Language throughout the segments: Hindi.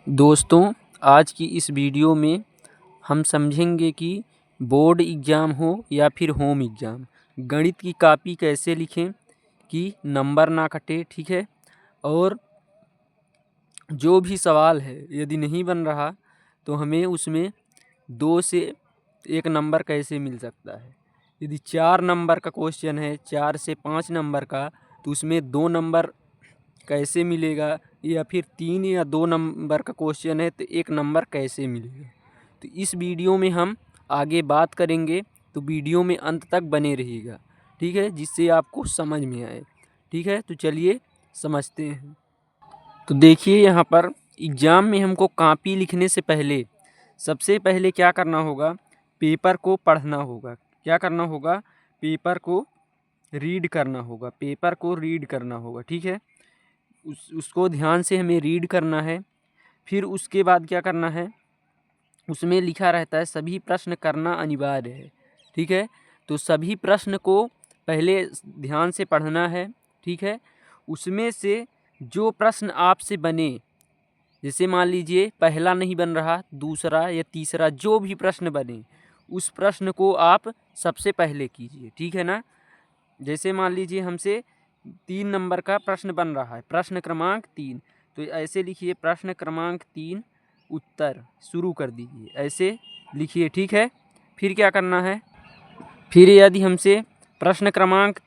दोस्तों, आज की इस वीडियो में हम समझेंगे कि बोर्ड एग्ज़ाम हो या फिर होम एग्ज़ाम, गणित की कॉपी कैसे लिखें कि नंबर ना कटे। ठीक है। और जो भी सवाल है यदि नहीं बन रहा तो हमें उसमें 2 से 1 नंबर कैसे मिल सकता है। यदि 4 नंबर का क्वेश्चन है, 4 से 5 नंबर का, तो उसमें 2 नंबर कैसे मिलेगा, या फिर 3 या 2 नंबर का क्वेश्चन है तो 1 नंबर कैसे मिलेगा। तो इस वीडियो में हम आगे बात करेंगे, तो वीडियो में अंत तक बने रहिएगा। ठीक है, जिससे आपको समझ में आए। ठीक है, तो चलिए समझते हैं। तो देखिए, यहाँ पर एग्ज़ाम में हमको कॉपी लिखने से पहले सबसे पहले क्या करना होगा, पेपर को पढ़ना होगा। क्या करना होगा, पेपर को रीड करना होगा। पेपर को रीड करना होगा। ठीक है, उसको ध्यान से हमें रीड करना है। फिर उसके बाद क्या करना है, उसमें लिखा रहता है सभी प्रश्न करना अनिवार्य है। ठीक है, तो सभी प्रश्न को पहले ध्यान से पढ़ना है। ठीक है, उसमें से जो प्रश्न आपसे बने, जैसे मान लीजिए पहला नहीं बन रहा, दूसरा या तीसरा जो भी प्रश्न बने, उस प्रश्न को आप सबसे पहले कीजिए। ठीक है ना। जैसे मान लीजिए हमसे 3 नंबर का प्रश्न बन रहा है, प्रश्न क्रमांक 3, तो ऐसे लिखिए, प्रश्न क्रमांक 3 उत्तर शुरू कर दीजिए, ऐसे लिखिए। ठीक है, फिर क्या करना है, फिर यदि हमसे प्रश्न क्रमांक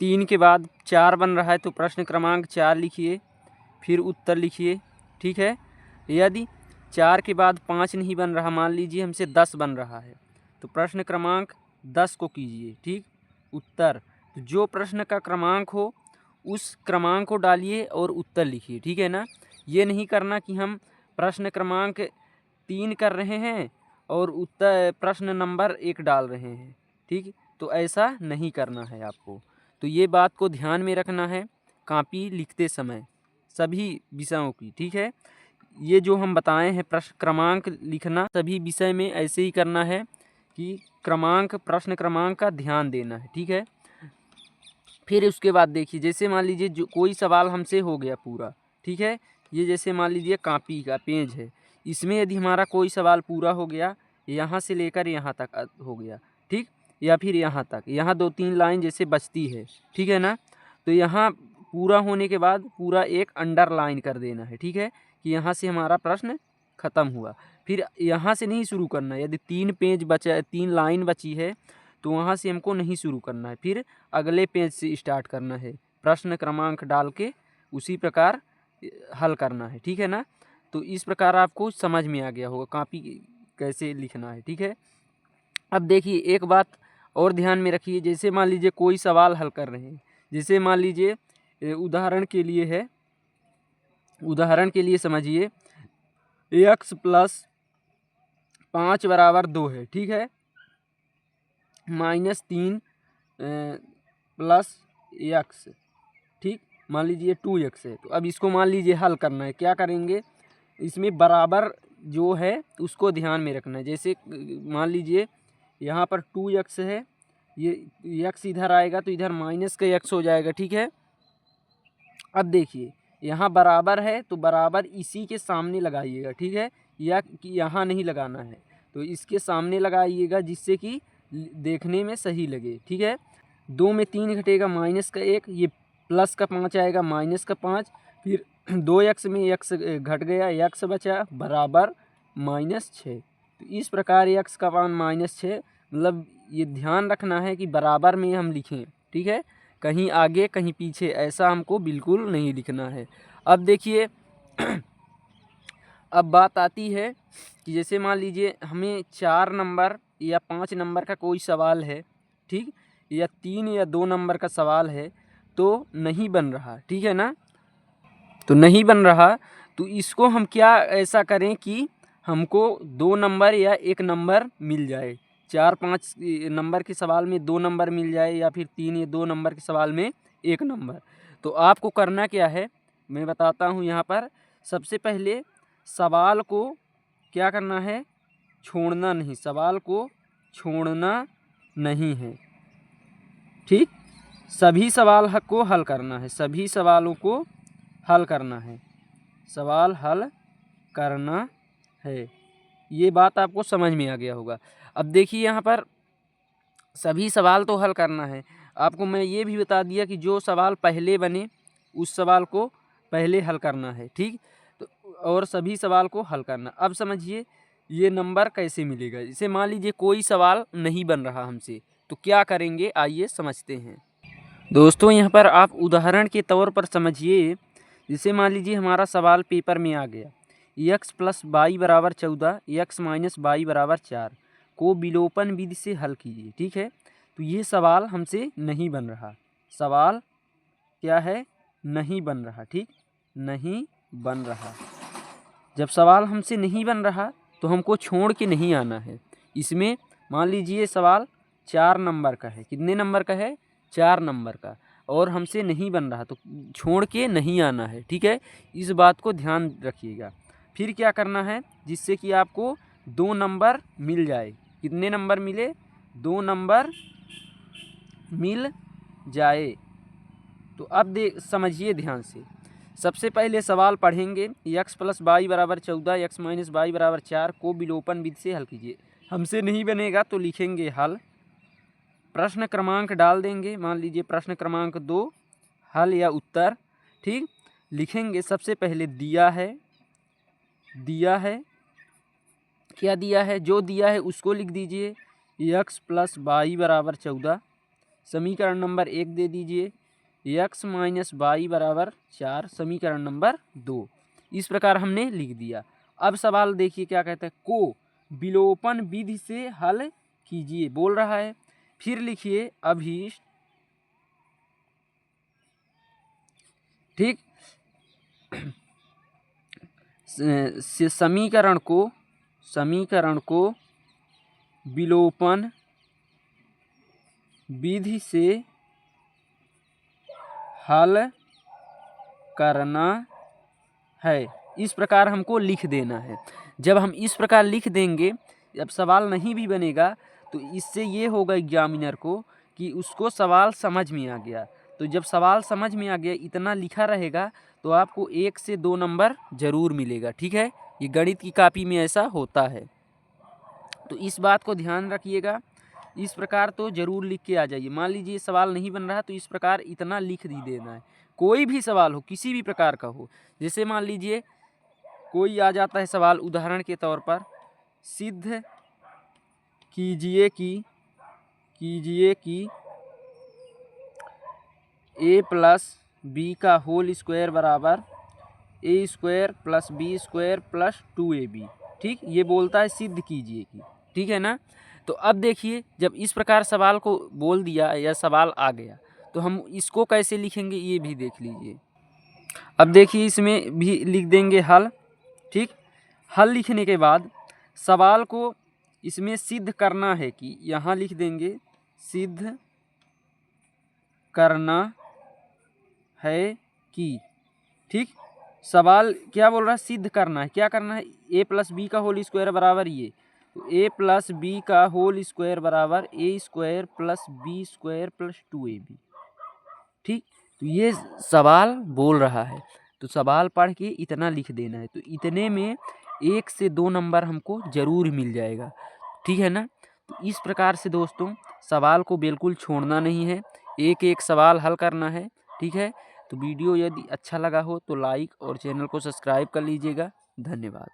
3 के बाद 4 बन रहा है तो प्रश्न क्रमांक 4 लिखिए, फिर उत्तर लिखिए। ठीक है, यदि 4 के बाद 5 नहीं बन रहा, मान लीजिए हमसे 10 बन रहा है, तो प्रश्न क्रमांक 10 को कीजिए। ठीक, उत्तर, तो जो प्रश्न का क्रमांक हो उस क्रमांक को डालिए और उत्तर लिखिए। ठीक है ना। ये नहीं करना कि हम प्रश्न क्रमांक 3 कर रहे हैं और उत्तर प्रश्न नंबर 1 डाल रहे हैं। ठीक, तो ऐसा नहीं करना है आपको। तो ये बात को ध्यान में रखना है कॉपी लिखते समय सभी विषयों की। ठीक है, ये जो हम बताए हैं प्रश्न क्रमांक लिखना सभी विषय में ऐसे ही करना है कि क्रमांक, प्रश्न क्रमांक का ध्यान देना है। ठीक है, फिर उसके बाद देखिए, जैसे मान लीजिए जो कोई सवाल हमसे हो गया पूरा। ठीक है, ये जैसे मान लीजिए कॉपी का पेज है, इसमें यदि हमारा कोई सवाल पूरा हो गया, यहाँ से लेकर यहाँ तक हो गया। ठीक, या फिर यहाँ तक, यहाँ 2-3 लाइन जैसे बचती है। ठीक है ना, तो यहाँ पूरा होने के बाद पूरा एक अंडरलाइन कर देना है। ठीक है, कि यहाँ से हमारा प्रश्न ख़त्म हुआ। फिर यहाँ से नहीं शुरू करना है। यदि 3 पेज बचा, 3 लाइन बची है, तो वहाँ से हमको नहीं शुरू करना है, फिर अगले पेज से स्टार्ट करना है, प्रश्न क्रमांक डाल के उसी प्रकार हल करना है। ठीक है ना। तो इस प्रकार आपको समझ में आ गया होगा कॉपी कैसे लिखना है। ठीक है, अब देखिए एक बात और ध्यान में रखिए, जैसे मान लीजिए कोई सवाल हल कर रहे हैं, जैसे मान लीजिए उदाहरण के लिए है, उदाहरण के लिए समझिए, x + 5 = 2 है। ठीक है, -3 + x, ठीक, मान लीजिए 2x है। तो अब इसको मान लीजिए हल करना है, क्या करेंगे, इसमें बराबर जो है उसको ध्यान में रखना है। जैसे मान लीजिए यहाँ पर 2x है, ये x इधर आएगा तो इधर -x हो जाएगा। ठीक है, अब देखिए यहाँ बराबर है तो बराबर इसी के सामने लगाइएगा। ठीक है, या कि यहाँ नहीं लगाना है, तो इसके सामने लगाइएगा जिससे कि देखने में सही लगे। ठीक है, 2 में 3 घटेगा -1, ये +5 आएगा -5, फिर 2x में x घट गया, x बचा बराबर -6। तो इस प्रकार x का मान -6, मतलब ये ध्यान रखना है कि बराबर में हम लिखें। ठीक है, कहीं आगे कहीं पीछे ऐसा हमको बिल्कुल नहीं लिखना है। अब देखिए अब बात आती है कि जैसे मान लीजिए हमें 4 नंबर या 5 नंबर का कोई सवाल है, ठीक, या 3 या 2 नंबर का सवाल है, तो नहीं बन रहा। ठीक है ना, तो नहीं बन रहा, तो इसको हम क्या ऐसा करें कि हमको 2 नंबर या 1 नंबर मिल जाए। 4-5 नंबर के सवाल में 2 नंबर मिल जाए, या फिर 3 या 2 नंबर के सवाल में 1 नंबर। तो आपको करना क्या है, मैं बताता हूँ यहाँ पर। सबसे पहले सवाल को क्या करना है, छोड़ना नहीं, सवाल को छोड़ना नहीं है। ठीक, सभी सवाल को हल करना है, सभी सवालों को हल करना है, सवाल हल करना है। ये बात आपको समझ में आ गया होगा। अब देखिए यहाँ पर सभी सवाल तो हल करना है। आपको मैं ये भी बता दिया कि जो सवाल पहले बने उस सवाल को पहले हल करना है, ठीक। तो और सभी सवाल को हल करना। अब समझिए ये नंबर कैसे मिलेगा। जैसे मान लीजिए कोई सवाल नहीं बन रहा हमसे, तो क्या करेंगे आइए समझते हैं। दोस्तों यहाँ पर आप उदाहरण के तौर पर समझिए। जैसे मान लीजिए हमारा सवाल पेपर में आ गया, x + y = 14, x - y = 4 को विलोपन विधि से हल कीजिए, ठीक है। तो ये सवाल हमसे नहीं बन रहा। सवाल क्या है? नहीं बन रहा, ठीक, नहीं बन रहा। जब सवाल हमसे नहीं बन रहा तो हमको छोड़ के नहीं आना है। इसमें मान लीजिए सवाल 4 नंबर का है। कितने नंबर का है? 4 नंबर का। और हमसे नहीं बन रहा तो छोड़ के नहीं आना है, ठीक है। इस बात को ध्यान रखिएगा। फिर क्या करना है जिससे कि आपको 2 नंबर मिल जाए। कितने नंबर मिले? 2 नंबर मिल जाए। तो अब समझिए ध्यान से। सबसे पहले सवाल पढ़ेंगे, x + y = 14, x - y = 4 को विलोपन विधि से हल कीजिए। हमसे नहीं बनेगा तो लिखेंगे हल। प्रश्न क्रमांक डाल देंगे। मान लीजिए प्रश्न क्रमांक 2 हल या उत्तर, ठीक। लिखेंगे सबसे पहले दिया है क्या दिया है? जो दिया है उसको लिख दीजिए। x + y = 14। समीकरण नंबर 1 दे दीजिए। x - y = 4 समीकरण नंबर 2। इस प्रकार हमने लिख दिया। अब सवाल देखिए क्या कहता है, को विलोपन विधि से हल कीजिए बोल रहा है। फिर लिखिए अभीष्ट, ठीक। समीकरण को विलोपन विधि से हल करना है। इस प्रकार हमको लिख देना है। जब हम इस प्रकार लिख देंगे, जब सवाल नहीं भी बनेगा तो इससे ये होगा एग्जामिनर को कि उसको सवाल समझ में आ गया। तो जब सवाल समझ में आ गया, इतना लिखा रहेगा, तो आपको 1 से 2 नंबर ज़रूर मिलेगा, ठीक है। ये गणित की कॉपी में ऐसा होता है। तो इस बात को ध्यान रखिएगा। इस प्रकार तो ज़रूर लिख के आ जाइए। मान लीजिए सवाल नहीं बन रहा तो इस प्रकार इतना लिख दी देना है। कोई भी सवाल हो, किसी भी प्रकार का हो। जैसे मान लीजिए कोई आ जाता है सवाल, उदाहरण के तौर पर, सिद्ध कीजिए कि a + b का होल स्क्वायर बराबर a² + b² + 2ab, ठीक। ये बोलता है सिद्ध कीजिए कि, ठीक है ना। तो अब देखिए जब इस प्रकार सवाल को बोल दिया या सवाल आ गया तो हम इसको कैसे लिखेंगे ये भी देख लीजिए। अब देखिए इसमें भी लिख देंगे हल, ठीक। हल लिखने के बाद सवाल को इसमें सिद्ध करना है कि, यहाँ लिख देंगे सिद्ध करना है कि, ठीक। सवाल क्या बोल रहा है? सिद्ध करना है। क्या करना है? a + b का होल स्क्वायर बराबर ये, तो a + b का होल स्क्वायर बराबर a² + b² + 2ab, ठीक। तो ये सवाल बोल रहा है तो सवाल पढ़ के इतना लिख देना है। तो इतने में 1 से 2 नंबर हमको ज़रूर मिल जाएगा, ठीक है ना। तो इस प्रकार से दोस्तों सवाल को बिल्कुल छोड़ना नहीं है, एक एक सवाल हल करना है, ठीक है। तो वीडियो यदि अच्छा लगा हो तो लाइक और चैनल को सब्सक्राइब कर लीजिएगा। धन्यवाद।